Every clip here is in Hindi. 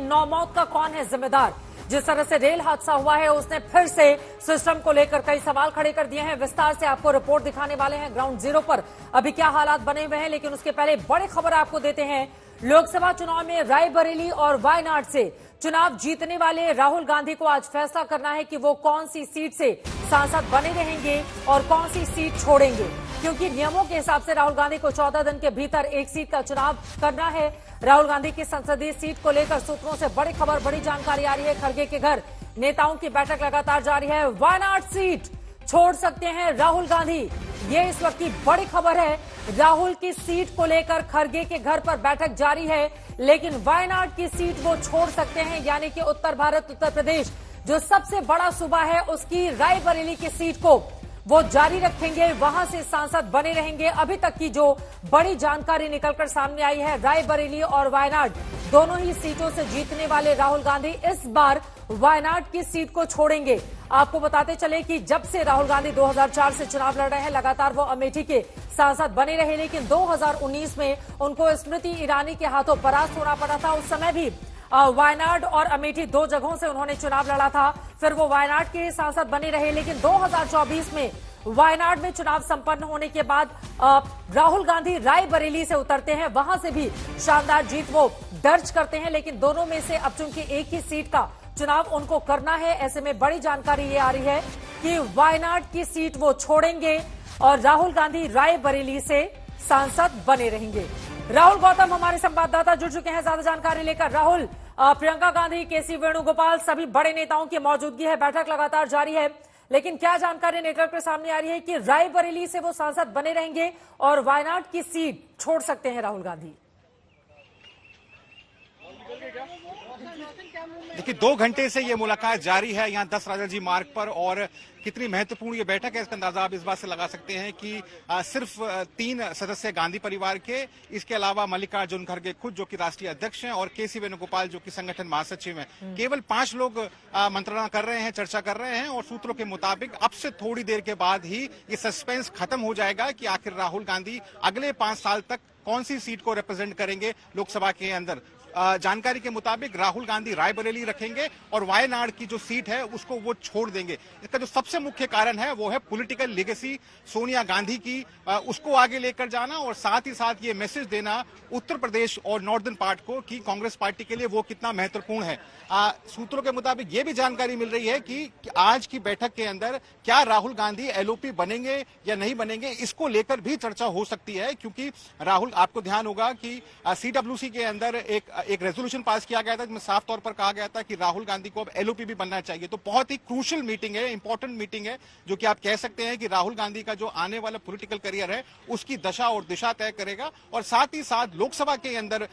नौ मौत का कौन है जिम्मेदार? जिस तरह से रेल हादसा हुआ है उसने फिर से सिस्टम को लेकर कई सवाल खड़े कर दिए हैं। विस्तार से आपको रिपोर्ट दिखाने वाले हैं ग्राउंड जीरो पर अभी क्या हालात बने हुए हैं, लेकिन उसके पहले बड़ी खबर आपको देते हैं। लोकसभा चुनाव में रायबरेली और वायनाड से चुनाव जीतने वाले राहुल गांधी को आज फैसला करना है कि वो कौन सी सीट से सांसद बने रहेंगे और कौन सी सीट छोड़ेंगे, क्योंकि नियमों के हिसाब से राहुल गांधी को 14 दिन के भीतर एक सीट का चुनाव करना है। राहुल गांधी की संसदीय सीट को लेकर सूत्रों से बड़ी खबर, बड़ी जानकारी आ रही है। खड़गे के घर नेताओं की बैठक लगातार जारी है। वायनाड सीट छोड़ सकते हैं राहुल गांधी, ये इस वक्त की बड़ी खबर है। राहुल की सीट को लेकर खड़गे के घर पर बैठक जारी है, लेकिन वायनाड की सीट वो छोड़ सकते हैं, यानी कि उत्तर भारत, उत्तर प्रदेश जो सबसे बड़ा सूबा है उसकी रायबरेली की सीट को वो जारी रखेंगे, वहां से सांसद बने रहेंगे। अभी तक की जो बड़ी जानकारी निकलकर सामने आई है, रायबरेली और वायनाड दोनों ही सीटों से जीतने वाले राहुल गांधी इस बार वायनाड की सीट को छोड़ेंगे। आपको बताते चले कि जब से राहुल गांधी 2004 से चुनाव लड़ रहे हैं, लगातार वो अमेठी के सांसद बने रहे, लेकिन 2019 में उनको स्मृति ईरानी के हाथों परास्त होना पड़ा था। उस समय भी वायनाड और अमेठी दो जगहों से उन्होंने चुनाव लड़ा था, फिर वो वायनाड के सांसद बने रहे। लेकिन 2024 में वायनाड में चुनाव संपन्न होने के बाद राहुल गांधी रायबरेली से उतरते हैं, वहां से भी शानदार जीत वो दर्ज करते हैं, लेकिन दोनों में से अब चूंकि एक ही सीट का चुनाव उनको करना है, ऐसे में बड़ी जानकारी ये आ रही है कि वायनाड की सीट वो छोड़ेंगे और राहुल गांधी रायबरेली से सांसद बने रहेंगे। राहुल गौतम हमारे संवाददाता जुड़ चुके हैं ज्यादा जानकारी लेकर। राहुल, प्रियंका गांधी, केसी वेणुगोपाल, सभी बड़े नेताओं की मौजूदगी है, बैठक लगातार जारी है, लेकिन क्या जानकारी निकल कर सामने आ रही है कि रायबरेली से वो सांसद बने रहेंगे और वायनाड की सीट छोड़ सकते हैं राहुल गांधी? देखिए, 2 घंटे से ये मुलाकात जारी है यहाँ 10 राजा जी मार्ग पर, और कितनी महत्वपूर्ण ये बैठक है इसका अंदाजा आप इस बात से लगा सकते हैं कि सिर्फ 3 सदस्य गांधी परिवार के, इसके अलावा मल्लिकार्जुन खड़गे खुद जो कि राष्ट्रीय अध्यक्ष हैं और केसी वेणुगोपाल जो कि संगठन महासचिव हैं, केवल 5 लोग मंत्रणा कर रहे हैं, चर्चा कर रहे हैं। और सूत्रों के मुताबिक अब से थोड़ी देर के बाद ही ये सस्पेंस खत्म हो जाएगा कि आखिर राहुल गांधी अगले 5 साल तक कौन सी सीट को रिप्रेजेंट करेंगे लोकसभा के अंदर। जानकारी के मुताबिक राहुल गांधी रायबरेली रखेंगे और वायनाड की जो सीट है उसको वो छोड़ देंगे। इसका जो सबसे मुख्य कारण है वो है पॉलिटिकल लेगेसी सोनिया गांधी की, उसको आगे लेकर जाना और साथ ही साथ ये मैसेज देना उत्तर प्रदेश और नॉर्दर्न पार्ट को कि कांग्रेस पार्टी के लिए वो कितना महत्वपूर्ण है। सूत्रों के मुताबिक ये भी जानकारी मिल रही है कि आज की बैठक के अंदर क्या राहुल गांधी एलओपी बनेंगे या नहीं बनेंगे, इसको लेकर भी चर्चा हो सकती है, क्योंकि राहुल, आपको ध्यान होगा कि सीडब्ल्यूसी के अंदर एक रेजोल्यूशन पास किया गया था जिसमें साफ तौर पर कहा गया था कि राहुल गांधी को अब एलओपी भी बनना चाहिए। तो बहुत ही क्रूशियल मीटिंग है, इंपॉर्टेंट मीटिंग है, जो कि आप कह सकते हैं कि राहुल गांधी का जो आने वाला पॉलिटिकल करियर है उसकी दशा और दिशा तय करेगा, और साथ ही साथ लोकसभा के अंदर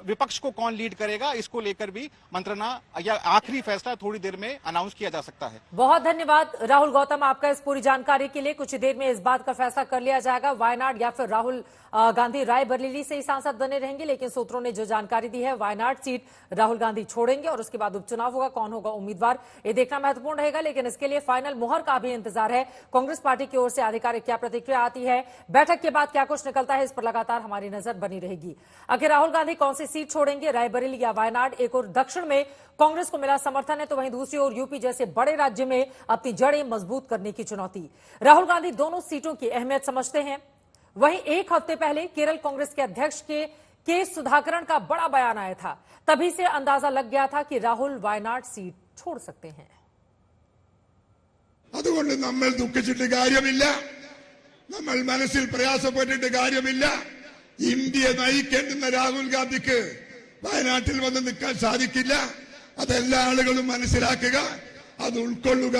विपक्ष को कौन लीड करेगा इसको लेकर भी मंत्रणा या आखिरी फैसला थोड़ी देर में अनाउंस किया जा सकता है। बहुत धन्यवाद राहुल गौतम आपका इस पूरी जानकारी के लिए। कुछ देर में इस बात का फैसला कर लिया जाएगा, वायनाड या फिर राहुल गांधी रायबरेली से ही सांसद बने रहेंगे, लेकिन सूत्रों ने जो जानकारी दी है वायनाड सीट राहुल गांधी छोड़ेंगे और उसके बाद उपचुनाव होगा, कौन होगा उम्मीदवार ये देखना महत्वपूर्ण रहेगा। लेकिन इसके लिए फाइनल मुहर का भी इंतजार है। कांग्रेस पार्टी की ओर से आधिकारिक क्या प्रतिक्रिया आती है, बैठक के बाद क्या कुछ निकलता है, इस पर लगातार हमारी नजर बनी रहेगी। आखिर राहुल गांधी कौन सी सीट छोड़ेंगे, रायबरेली या वायनाड? एक और दक्षिण में कांग्रेस को मिला समर्थन है, तो वहीं दूसरी ओर यूपी जैसे बड़े राज्य में अपनी जड़ें मजबूत करने की चुनौती। राहुल गांधी दोनों सीटों की अहमियत समझते हैं। वहीं एक हफ्ते पहले केरल कांग्रेस के अध्यक्ष के सुधाकरण का बड़ा बयान आया था, तभी से अंदाजा लग गया था कि राहुल वायनाड सीट छोड़ सकते हैं। അതുകൊണ്ട് നമ്മൾ ദുഃഖിച്ചിട്ട് കാര്യമില്ല, നമ്മൾ മനസ്സിൽ പ്രയാസപ്പെട്ടിട്ട് കാര്യമില്ല. ഇന്ത്യയെ നയിക്കേണ്ടുന്ന രാഹുൽ ഗാന്ധിക്ക് വയനാട്ടിൽ വന്ന് നിൽക്കാൻ സാധിക്കില്ല. അതെല്ലാ ആളുകളും മനസ്സിലാക്കുക, അത് ഉൾക്കൊള്ളുക.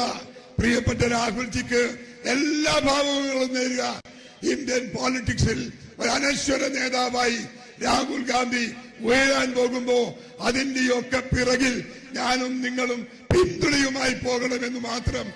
പ്രിയപ്പെട്ട രാഹുൽജിക്ക് എല്ലാ ഭാവങ്ങളും നേരുക. ഇന്ത്യൻ പോളിറ്റിക്സിൽ ഒരു അനശ്വര നേതാവായി രാഹുൽ ഗാന്ധി ഉയരാൻ പോകുമ്പോ അതിന്റെയൊക്കെ പിറകിൽ ഞാനും നിങ്ങളും പിന്തുണയുമായി പോകണമെന്ന് മാത്രം।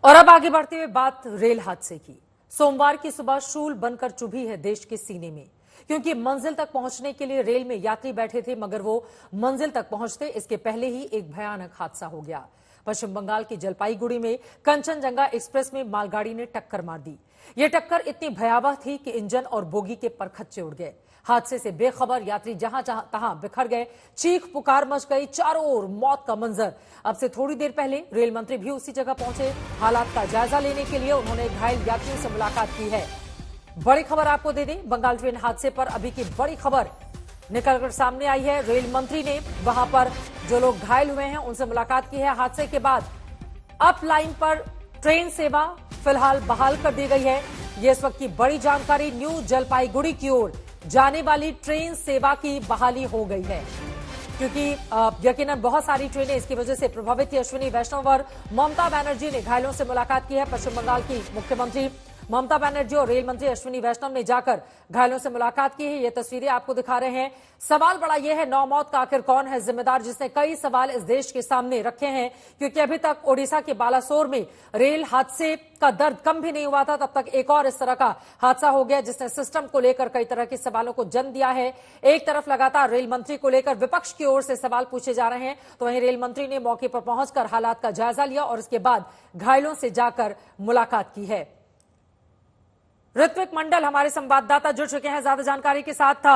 और अब आगे बढ़ते हुए बात रेल हादसे की। सोमवार की सुबह शूल बनकर चुभी है देश के सीने में, क्योंकि मंजिल तक पहुंचने के लिए रेल में यात्री बैठे थे, मगर वो मंजिल तक पहुंचते इसके पहले ही एक भयानक हादसा हो गया। पश्चिम बंगाल की जलपाईगुड़ी में कंचनजंगा एक्सप्रेस में मालगाड़ी ने टक्कर मार दी। ये टक्कर इतनी भयावह थी कि इंजन और बोगी के परखच्चे उड़ गए। हादसे से बेखबर यात्री जहां तहां बिखर गए, चीख पुकार मच गई, चारों ओर मौत का मंजर। अब से थोड़ी देर पहले रेल मंत्री भी उसी जगह पहुंचे। हालात का जायजा लेने के लिए उन्होंने घायल यात्रियों से मुलाकात की है। बड़ी खबर आपको दे दें, बंगाल ट्रेन हादसे पर अभी की बड़ी खबर निकलकर सामने आई है। रेल मंत्री ने वहां पर जो लोग घायल हुए हैं उनसे मुलाकात की है। हादसे के बाद अप लाइन पर ट्रेन सेवा फिलहाल बहाल कर दी गई है। ये इस वक्त की बड़ी जानकारी। न्यू जलपाईगुड़ी की ओर जाने वाली ट्रेन सेवा की बहाली हो गई है, क्योंकि यकीनन बहुत सारी ट्रेनें इसकी वजह से प्रभावित थी। अश्विनी वैष्णव और ममता बनर्जी ने घायलों से मुलाकात की है। पश्चिम बंगाल की मुख्यमंत्री ममता बनर्जी और रेल मंत्री अश्विनी वैष्णव ने जाकर घायलों से मुलाकात की है। ये तस्वीरें आपको दिखा रहे हैं। सवाल बड़ा यह है, 9 मौत का आखिर कौन है जिम्मेदार, जिसने कई सवाल इस देश के सामने रखे हैं, क्योंकि अभी तक ओडिशा के बालासोर में रेल हादसे का दर्द कम भी नहीं हुआ था, तब तक एक और इस तरह का हादसा हो गया जिसने सिस्टम को लेकर कई तरह के सवालों को जन्म दिया है। एक तरफ लगातार रेल मंत्री को लेकर विपक्ष की ओर से सवाल पूछे जा रहे हैं, तो वहीं रेल मंत्री ने मौके पर पहुंचकर हालात का जायजा लिया और इसके बाद घायलों से जाकर मुलाकात की है। ऋत्विक मंडल हमारे संवाददाता जुड़ चुके हैं ज्यादा जानकारी के साथ।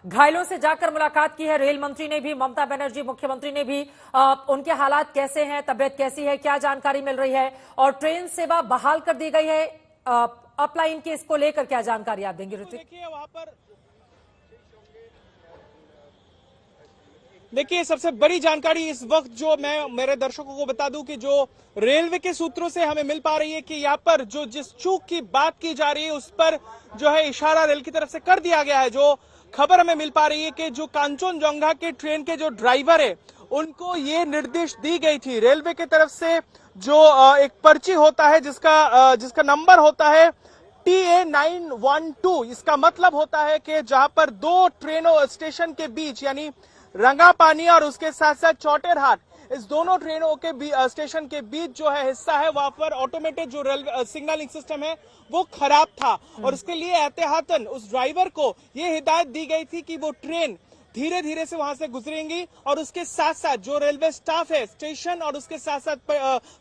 घायलों से जाकर मुलाकात की है रेल मंत्री ने भी, ममता बनर्जी मुख्यमंत्री ने भी। उनके हालात कैसे हैं, तबियत कैसी है, क्या जानकारी मिल रही है, और ट्रेन सेवा बहाल कर दी गई है अपलाइन के, इसको लेकर क्या जानकारी आप देंगे ऋत्विक? देखिए सबसे बड़ी जानकारी इस वक्त जो मैं मेरे दर्शकों को बता दूं कि जो रेलवे के सूत्रों से हमें मिल पा रही है कि यहाँ पर जो जिस चूक की बात की जा रही है उस पर जो है इशारा रेल की तरफ से कर दिया गया है। जो खबर हमें मिल पा रही है कि जो कांचनजंगा के ट्रेन के जो ड्राइवर है उनको ये निर्देश दी गई थी रेलवे की तरफ से। जो एक पर्ची होता है जिसका नंबर होता है TA912, इसका मतलब होता है कि जहां पर 2 ट्रेनों स्टेशन के बीच यानी रंगापानी और उसके साथ साथ चौटेरहाट, इस दोनों ट्रेनों के स्टेशन के बीच जो है हिस्सा है वहां पर ऑटोमेटेड जो रेलवे सिग्नलिंग सिस्टम है वो खराब था और इसके लिए एहतियातन उस ड्राइवर को ये हिदायत दी गई थी कि वो ट्रेन धीरे धीरे से वहां से गुजरेंगी और उसके साथ साथ जो रेलवे स्टाफ है स्टेशन और उसके साथ साथ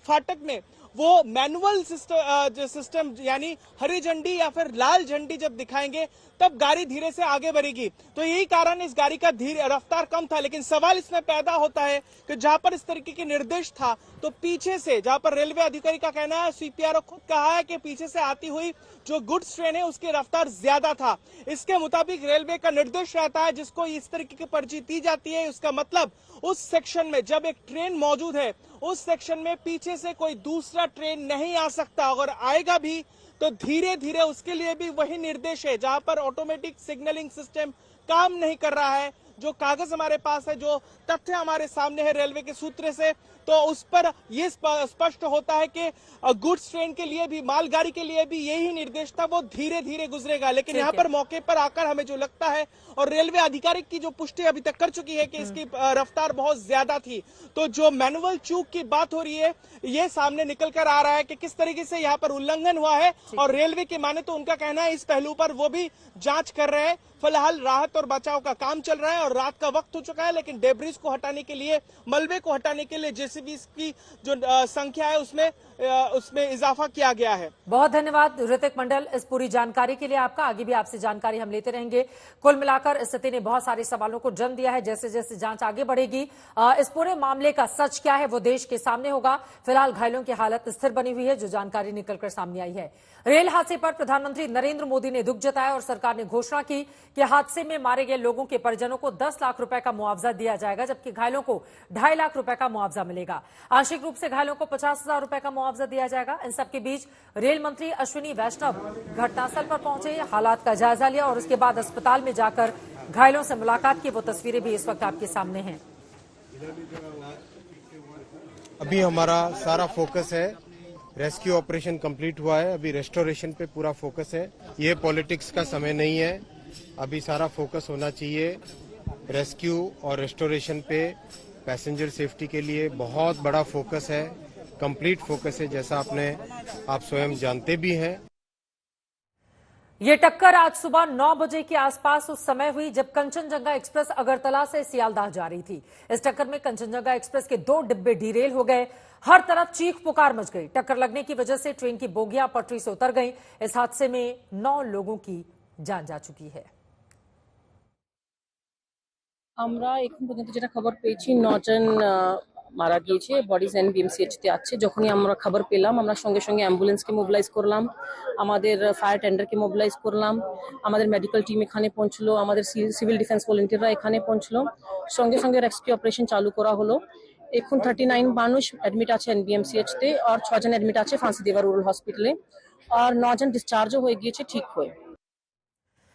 फाटक में वो मैनुअल सिस्टम यानी हरी झंडी या फिर लाल झंडी जब दिखाएंगे तब गाड़ी धीरे से आगे बढ़ेगी। तो यही कारण इस गाड़ी का धीरे रफ्तार कम था। लेकिन सवाल इसमें पैदा होता है कि जहां पर इस तरीके के निर्देश था तो पीछे से, जहां पर रेलवे अधिकारी का कहना है, CPRO खुद कहा है कि पीछे से आती हुई जो गुड्स ट्रेन है उसकी रफ्तार ज्यादा था। इसके मुताबिक रेलवे का निर्देश रहता है जिसको इस तरीके की पर्ची दी जाती है, उसका मतलब उस सेक्शन में जब एक ट्रेन मौजूद है उस सेक्शन में पीछे से कोई दूसरा ट्रेन नहीं आ सकता, अगर आएगा भी तो धीरे धीरे। उसके लिए भी वही निर्देश है। जहां पर ऑटोमेटिक सिग्नलिंग सिस्टम काम नहीं कर रहा है, जो कागज हमारे पास है, जो तथ्य हमारे सामने है रेलवे के सूत्र से, तो उस पर यह स्पष्ट होता है कि गुड्स ट्रेन के लिए भी, मालगाड़ी के लिए भी यही निर्देश था, वो धीरे धीरे गुजरेगा। लेकिन यहाँ पर मौके पर आकर हमें जो लगता है और रेलवे आधिकारिक की जो पुष्टि अभी तक कर चुकी है कि इसकी रफ्तार बहुत ज्यादा थी, तो जो मैनुअल चूक की बात हो रही है ये सामने निकल कर आ रहा है कि किस तरीके से यहाँ पर उल्लंघन हुआ है। और रेलवे की माने तो उनका कहना है इस पहलू पर वो भी जांच कर रहे हैं। फिलहाल राहत और बचाव का काम चल रहा है और रात का वक्त हो चुका है, लेकिन डेब्रिज को हटाने के लिए, मलबे को हटाने के लिए JCB की जो संख्या है उसमें इजाफा किया गया है। बहुत धन्यवाद ऋतिक मंडल इस पूरी जानकारी के लिए आपका। आगे भी आपसे जानकारी हम लेते रहेंगे। कुल मिलाकर इस स्थिति ने बहुत सारे सवालों को जन्म दिया है। जैसे जैसे जांच आगे बढ़ेगी इस पूरे मामले का सच क्या है वो देश के सामने होगा। फिलहाल घायलों की हालत स्थिर बनी हुई है, जो जानकारी निकलकर सामने आई है। रेल हादसे पर प्रधानमंत्री नरेंद्र मोदी ने दुख जताया और सरकार ने घोषणा की कि हादसे में मारे गए लोगों के परिजनों को 10 लाख रुपए का मुआवजा दिया जाएगा, जबकि घायलों को 2.5 लाख रुपए का मुआवजा मिलेगा। आंशिक रूप से घायलों को 50,000 रुपए का मुआवजा दिया जाएगा। इन सबके बीच रेल मंत्री अश्विनी वैष्णव घटनास्थल पर पहुंचे, हालात का जायजा लिया और उसके बाद अस्पताल में जाकर घायलों से मुलाकात की। वो तस्वीरें भी इस वक्त आपके सामने हैं। अभी हमारा सारा फोकस है, रेस्क्यू ऑपरेशन कंप्लीट हुआ है, अभी रेस्टोरेशन पे पूरा फोकस है। ये पॉलिटिक्स का समय नहीं है, अभी सारा फोकस होना चाहिए रेस्क्यू और रेस्टोरेशन पे। पैसेंजर सेफ्टी के लिए बहुत बड़ा फोकस है, कंप्लीट फोकस है, जैसा आप स्वयं जानते भी हैं। ये टक्कर आज सुबह 9 बजे के आसपास उस समय हुई जब कंचनजंगा एक्सप्रेस अगरतला से सियालदाह जा रही थी। इस टक्कर में कंचनजंगा एक्सप्रेस के 2 डिब्बे डीरेल हो गए। हर तरफ चीख पुकार मच गई। टक्कर लगने की वजह से ट्रेन की बोगियां पटरी से उतर गईं। इस हादसे में 9 लोगों की जान जा चुकी है। আমরা এখন পর্যন্ত যেটা খবর পেয়েছি 9 জন মারা গিয়েছে, বডিজ এনবিএমসিএইচ তে আছে। যখনই আমরা খবর পেলাম আমরা সঙ্গে সঙ্গে অ্যাম্বুলেন্সকে মোবিলাইজ করলাম, আমাদের ফায়ার টেন্ডারকে মোবিলাইজ করলাম, আমাদের মেডিকেল টিম এখানে পৌঁছলো, আমাদের সিভিল ডিফেন্স ভলেন্টিয়াররা এখানে পৌঁছলো, সঙ্গে সঙ্গে রেস্কিউ অপারেশন চালু করা হলো। এখন 39 মানুষ অ্যাডমিট আছে এনবিএমসিএইচ তে, আর 6 জন অ্যাডমিট আছে ফাঁসি দেওয়া রুরাল হসপিটালে, আর 9 জন ডিসচার্জও হয়ে গিয়েছে ঠিক হয়ে।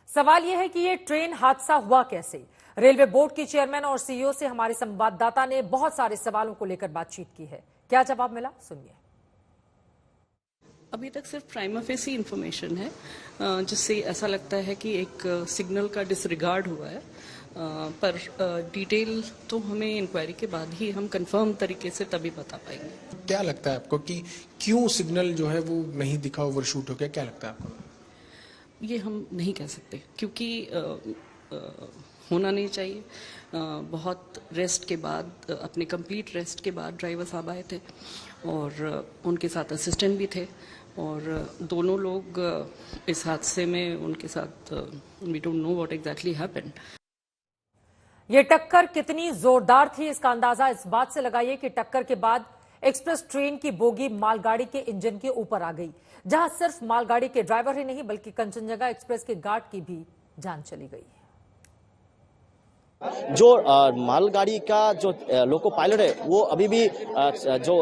सवाल यह है कि ये ट्रेन हादसा हुआ कैसे। रेलवे बोर्ड के चेयरमैन और सीईओ से हमारे संवाददाता ने बहुत सारे सवालों को लेकर बातचीत की है। क्या जवाब मिला, सुनिए। अभी तक सिर्फ प्राइमा फेसी इंफॉर्मेशन है, जिससे ऐसा लगता है कि एक सिग्नल का डिसरिगार्ड हुआ है, पर डिटेल तो हमें इंक्वायरी के बाद ही हम कंफर्म तरीके से तभी बता पाएंगे। क्या लगता है आपको कि क्यों सिग्नल जो है वो नहीं दिखा, ओवरशूट हो गया, क्या लगता है आपको? ये हम नहीं कह सकते, क्योंकि होना नहीं चाहिए। बहुत रेस्ट के बाद, अपने कंप्लीट रेस्ट के बाद ड्राइवर साहब आए थे और उनके साथ असिस्टेंट भी थे, और दोनों लोग इस हादसे में उनके साथ we don't know what exactly happened. ये टक्कर कितनी जोरदार थी इसका अंदाजा इस बात से लगाइए कि टक्कर के बाद एक्सप्रेस ट्रेन की बोगी मालगाड़ी के इंजन के ऊपर आ गई, जहां सिर्फ मालगाड़ी के ड्राइवर ही नहीं बल्कि कंचनजंगा एक्सप्रेस के गार्ड की भी जान चली गई। जो मालगाड़ी का जो लोको पायलट है वो अभी भी जो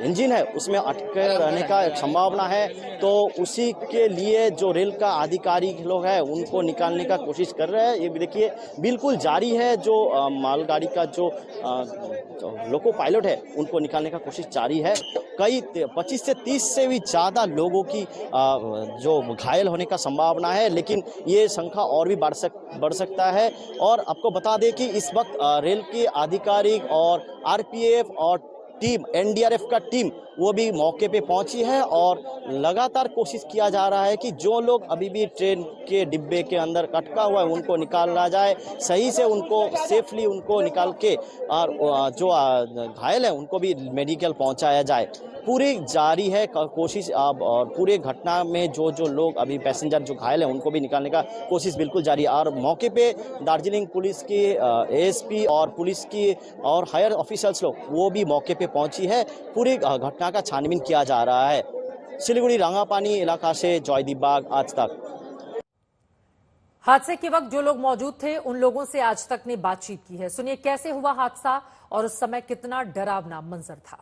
इंजन है उसमें अटके रहने का एक संभावना है, तो उसी के लिए जो रेल का आधिकारिक लोग हैं उनको निकालने का कोशिश कर रहे हैं। ये भी देखिए बिल्कुल जारी है, जो मालगाड़ी का जो लोको पायलट है उनको निकालने का कोशिश जारी है। कई 25 से 30 से भी ज़्यादा लोगों की जो घायल होने का संभावना है, लेकिन ये संख्या और भी बढ़ सकता है। और आपको बता दें कि इस वक्त रेल के आधिकारिक और आरपीएफ और टीम, एनडीआरएफ का टीम वो भी मौके पे पहुंची है, और लगातार कोशिश किया जा रहा है कि जो लोग अभी भी ट्रेन के डिब्बे के अंदर अटका हुआ है उनको निकाला जाए, सही से उनको सेफली उनको निकाल के, और जो घायल है उनको भी मेडिकल पहुंचाया जाए। पूरी जारी है कोशिश, और पूरे घटना में जो लोग अभी पैसेंजर जो घायल हैं उनको भी निकालने का कोशिश बिल्कुल जारी है। और मौके पे दार्जिलिंग पुलिस की एएसपी और पुलिस की और हायर ऑफिसर्स लोग वो भी मौके पे पहुंची है। पूरी घटना का छानबीन किया जा रहा है। सिलीगुड़ी रंगापानी इलाका से जॉयदीप बाग, आज तक। हादसे के वक्त जो लोग मौजूद थे उन लोगों से आज तक ने बातचीत की है। सुनिए कैसे हुआ हादसा और उस समय कितना डरावना मंजर था।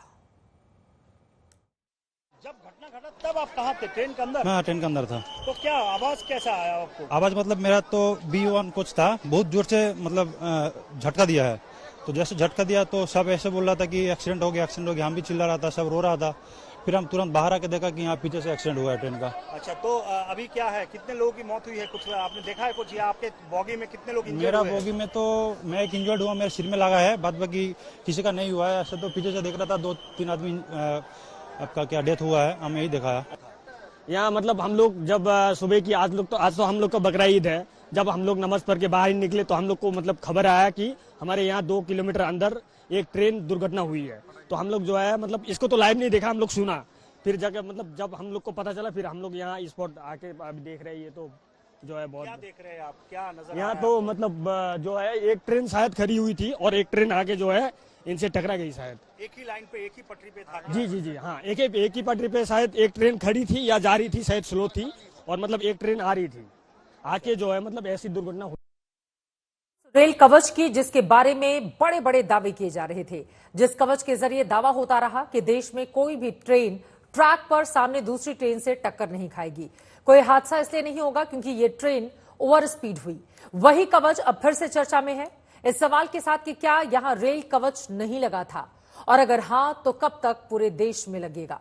जब घटना घटा तब आप कहाँ थे? ट्रेन के अंदर? हाँ, ट्रेन के अंदर था। तो क्या आवाज कैसा आया आपको? आवाज मतलब मेरा तो B1 कुछ था, बहुत जोर से मतलब झटका दिया है। तो जैसे झटका दिया तो सब ऐसे बोल रहा था कि एक्सीडेंट हो गया, एक्सीडेंट हो गया। हम भी चिल्ला रहा था, सब रो रहा था। फिर हम तुरंत बाहर आके देखा कि यहाँ पीछे से एक्सीडेंट हुआ है ट्रेन का। अच्छा, तो अभी क्या है, कितने लोगों की मौत हुई है? कुछ आपने देखा है कुछ, या आपके बोगी में कितने लोग इंजर्ड हुए? मेरा बोगी में तो मैं एक इंजर्ड हुआ, मेरे सिर में लगा है, बाद बाकी किसी का नहीं हुआ है। ऐसे तो पीछे से देख रहा था 2-3 आदमी आपका क्या डेथ हुआ है, हमें यही देखा है। यहाँ मतलब हम लोग जब सुबह की आज तो हम लोग का बकरा ईद है, जब हम लोग नमाज पढ़ के बाहर निकले तो हम लोग को मतलब खबर आया कि हमारे यहाँ 2 किलोमीटर अंदर एक ट्रेन दुर्घटना हुई है। तो हम लोग जो है मतलब इसको तो लाइव नहीं देखा, हम लोग सुना, फिर जाकर मतलब जब हम लोग को पता चला फिर हम लोग यहाँ स्पॉट आके अभी देख रहे हैं। ये तो जो है बहुत, क्या देख रहे हैं आप, क्या नजर यहाँ तो मतलब जो है एक ट्रेन शायद खड़ी हुई थी और एक ट्रेन आगे जो है इनसे टकरा गई शायद। एक ही लाइन पे, एक ही पटरी पे था? जी हाँ, एक ही पटरी पे शायद एक ट्रेन खड़ी थी या जा रही थी, शायद स्लो थी, और मतलब एक ट्रेन आ रही थी, आके जो है मतलब ऐसी दुर्घटना हुई। रेल कवच की जिसके बारे में बड़े बड़े दावे किए जा रहे थे, जिस कवच के जरिए दावा होता रहा कि देश में कोई भी ट्रेन ट्रैक पर सामने दूसरी ट्रेन से टक्कर नहीं खाएगी, कोई हादसा इसलिए नहीं होगा क्योंकि ये ट्रेन ओवर स्पीड हुई। वही कवच अब फिर से चर्चा में है, इस सवाल के साथ कि क्या यहां रेल कवच नहीं लगा था, और अगर हां तो कब तक पूरे देश में लगेगा।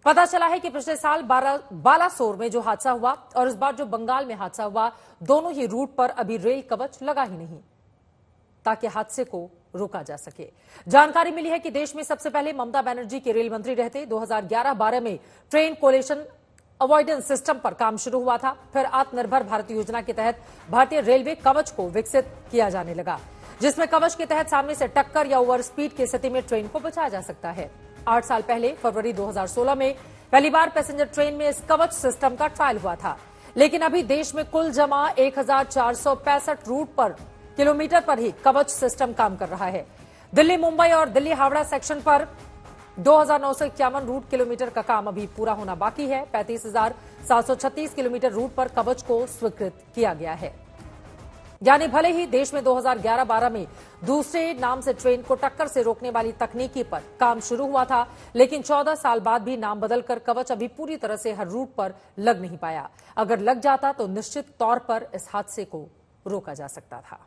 पता चला है कि पिछले साल बालासोर में जो हादसा हुआ और इस बार जो बंगाल में हादसा हुआ, दोनों ही रूट पर अभी रेल कवच लगा ही नहीं, ताकि हादसे को रोका जा सके। जानकारी मिली है कि देश में सबसे पहले ममता बनर्जी के रेल मंत्री रहते 2011-12 में ट्रेन कोलेशन अवॉइडेंस सिस्टम पर काम शुरू हुआ था। फिर आत्मनिर्भर भारत योजना के तहत भारतीय रेलवे कवच को विकसित किया जाने लगा, जिसमें कवच के तहत सामने से टक्कर या ओवर स्पीड की स्थिति में ट्रेन को बचाया जा सकता है। 8 साल पहले फरवरी 2016 में पहली बार पैसेंजर ट्रेन में इस कवच सिस्टम का ट्रायल हुआ था, लेकिन अभी देश में कुल जमा 1465 रूट पर किलोमीटर पर ही कवच सिस्टम काम कर रहा है। दिल्ली मुंबई और दिल्ली हावड़ा सेक्शन पर 2,951 रूट किलोमीटर का काम अभी पूरा होना बाकी है। 35,736 किलोमीटर रूट पर कवच को स्वीकृत किया गया है। यानी भले ही देश में 2011-12 में दूसरे नाम से ट्रेन को टक्कर से रोकने वाली तकनीकी पर काम शुरू हुआ था, लेकिन 14 साल बाद भी नाम बदलकर कवच अभी पूरी तरह से हर रूट पर लग नहीं पाया। अगर लग जाता तो निश्चित तौर पर इस हादसे को रोका जा सकता था।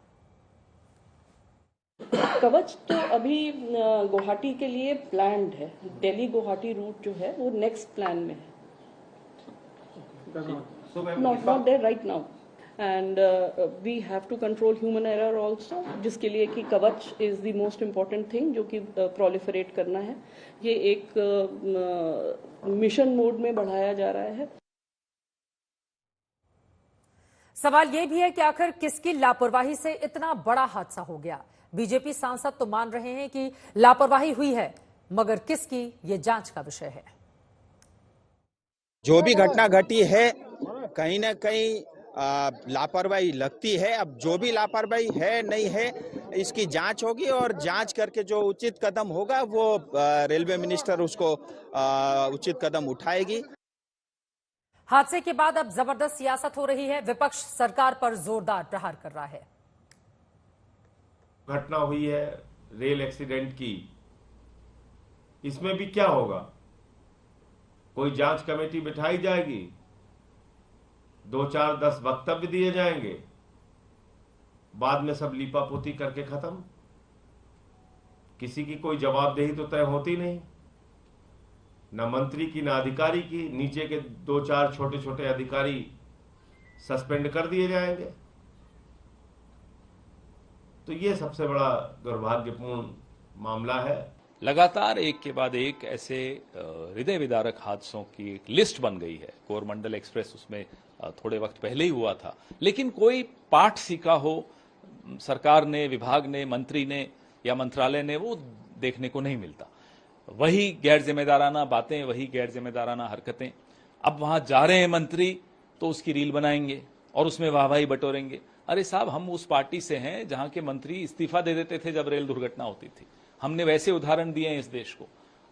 कवच तो अभी गुवाहाटी के लिए प्लान्ड है। दिल्ली गुवाहाटी रूट जो है वो नेक्स्ट प्लान में है। Not there right now and we have to control human error also, जिसके लिए कि Kavach is the most important thing जो कि प्रोलिफरेट करना है। ये एक मिशन मोड में बढ़ाया जा रहा है। सवाल ये भी है कि आखिर किसकी लापरवाही से इतना बड़ा हादसा हो गया। बीजेपी सांसद तो मान रहे हैं कि लापरवाही हुई है, मगर किसकी, ये जांच का विषय है। जो भी घटना घटी है कहीं ना कहीं लापरवाही लगती है। अब जो भी लापरवाही है नहीं है इसकी जांच होगी और जांच करके जो उचित कदम होगा वो रेलवे मिनिस्टर उसको उचित कदम उठाएगी। हादसे के बाद अब जबरदस्त सियासत हो रही है। विपक्ष सरकार पर जोरदार प्रहार कर रहा है। घटना हुई है रेल एक्सीडेंट की, इसमें भी क्या होगा? कोई जांच कमेटी बिठाई जाएगी, 2-4-10 वक्तव्य दिए जाएंगे, बाद में सब लीपापोती करके खत्म। किसी की कोई जवाबदेही तो तय होती नहीं, न मंत्री की न अधिकारी की। नीचे के 2-4 छोटे छोटे अधिकारी सस्पेंड कर दिए जाएंगे। तो ये सबसे बड़ा दुर्भाग्यपूर्ण मामला है। लगातार एक के बाद एक ऐसे हृदय विदारक हादसों की एक लिस्ट बन गई है। कोरमंडल एक्सप्रेस उसमें थोड़े वक्त पहले ही हुआ था, लेकिन कोई पाठ सीखा हो सरकार ने, विभाग ने, मंत्री ने या मंत्रालय ने, वो देखने को नहीं मिलता। वही गैर जिम्मेदाराना बातें, वही गैर जिम्मेदाराना हरकतें। अब वहां जा रहे हैं मंत्री तो उसकी रील बनाएंगे और उसमें वाहवाही बटोरेंगे। अरे साहब, हम उस पार्टी से हैं जहां के मंत्री इस्तीफा दे देते थे जब रेल दुर्घटना होती थी। हमने वैसे उदाहरण दिए हैं इस देश को।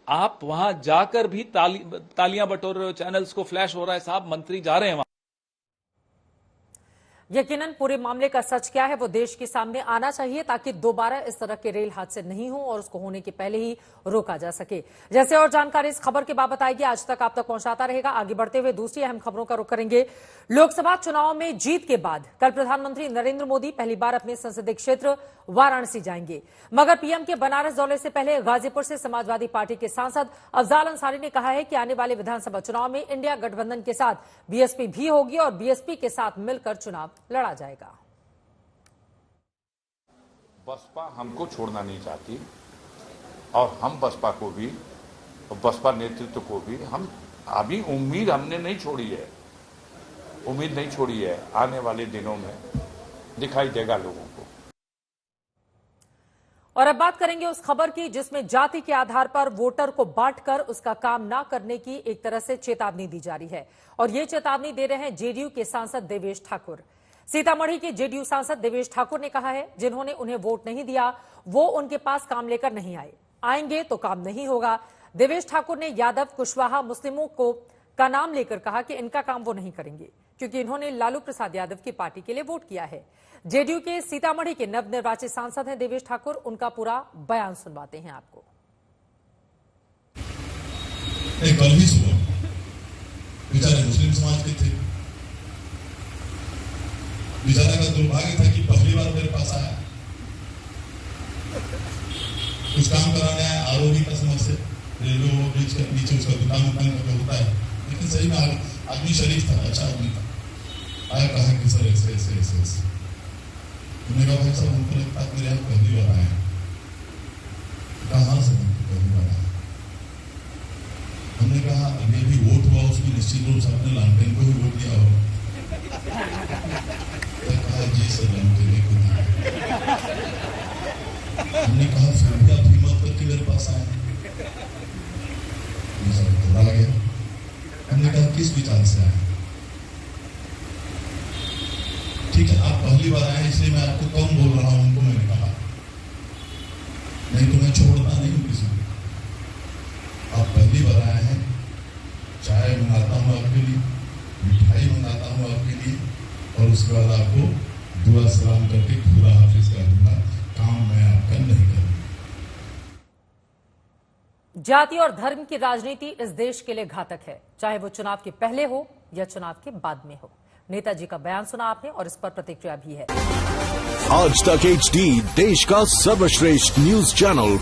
आप वहां जाकर भी तालियां बटोर रहे हो, चैनल्स को फ्लैश हो रहा है, साहब मंत्री जा रहे हैं वहां। यकीनन पूरे मामले का सच क्या है वो देश के सामने आना चाहिए, ताकि दोबारा इस तरह के रेल हादसे नहीं हो और उसको होने के पहले ही रोका जा सके। जैसे और जानकारी इस खबर के बाबत आएगी, आज तक आप तक पहुंचाता रहेगा। आगे बढ़ते हुए दूसरी अहम खबरों का रुख करेंगे। लोकसभा चुनाव में जीत के बाद कल प्रधानमंत्री नरेंद्र मोदी पहली बार अपने संसदीय क्षेत्र वाराणसी जाएंगे, मगर पीएम के बनारस दौरे से पहले गाजीपुर से समाजवादी पार्टी के सांसद अफजाल अंसारी ने कहा है कि आने वाले विधानसभा चुनाव में इंडिया गठबंधन के साथ बीएसपी भी होगी और बीएसपी के साथ मिलकर चुनाव लड़ा जाएगा। बसपा हमको छोड़ना नहीं चाहती और हम बसपा को भी, बसपा नेतृत्व को भी, हम अभी उम्मीद हमने नहीं छोड़ी है, उम्मीद नहीं छोड़ी है। आने वाले दिनों में दिखाई देगा लोगों को। और अब बात करेंगे उस खबर की जिसमें जाति के आधार पर वोटर को बांटकर उसका काम ना करने की एक तरह से चेतावनी दी जा रही है। और ये चेतावनी दे रहे हैं जेडीयू के सांसद देवेश ठाकुर। सीतामढ़ी के जेडीयू सांसद देवेश ठाकुर ने कहा है, जिन्होंने उन्हें वोट नहीं दिया वो उनके पास काम लेकर नहीं आएंगे तो काम नहीं होगा। देवेश ठाकुर ने यादव, कुशवाहा, मुस्लिमों को का नाम लेकर कहा कि इनका काम वो नहीं करेंगे, क्योंकि इन्होंने लालू प्रसाद यादव की पार्टी के लिए वोट किया है। जेडीयू के सीतामढ़ी के नवनिर्वाचित सांसद हैं देवेश ठाकुर। उनका पूरा बयान सुनवाते हैं आपको। कल ही सुबह बेचारे मुस्लिम समाज के थे, बेचारा का दुर्भाग्य था कि पहली बार मेरे पास आया, कुछ काम कराने आया आरोपी का समझ से, रेलवे ब्रिज के नीचे उसका दुकान होता है, लेकिन सही में आदमी शरीफ था, अच्छा आदमी था। आया, कहा कि सर ऐसे ऐसे ऐसे ऐसे। उन्होंने कहा भाई साहब हमको लगता है मेरे यहाँ पहली बार आए। कहाँ से पहली बार आए? हमने कहा अभी भी वोट हुआ उसमें निश्चित रूप से अपने लालटेन को भी वोट दिया होगा। कहा जी सर लालटेन को दिया। हमने कहा फिर भी आप हिम्मत करके मेरे पास आए। घबरा गया। हमने कहा किस विचार से आए? ठीक है, आप पहली बार आए इसलिए मैं आपको कम बोल रहा हूं, उनको मैंने कहा, नहीं तो मैं छोड़ता नहीं हूं किसी को। आप पहली बार आए हैं, चाय मंगाता हूं आपके लिए, मिठाई मंगाता हूं आपके लिए, और उसके बाद आपको दुआ सलाम करके खुदा हाफिज कर दूंगा। काम मैं आपका नहीं करूंगा। जाति और धर्म की राजनीति इस देश के लिए घातक है, चाहे वो चुनाव के पहले हो या चुनाव के बाद में हो। नेताजी का बयान सुना आपने और इस पर प्रतिक्रिया भी है। आज तक HD देश का सर्वश्रेष्ठ न्यूज चैनल।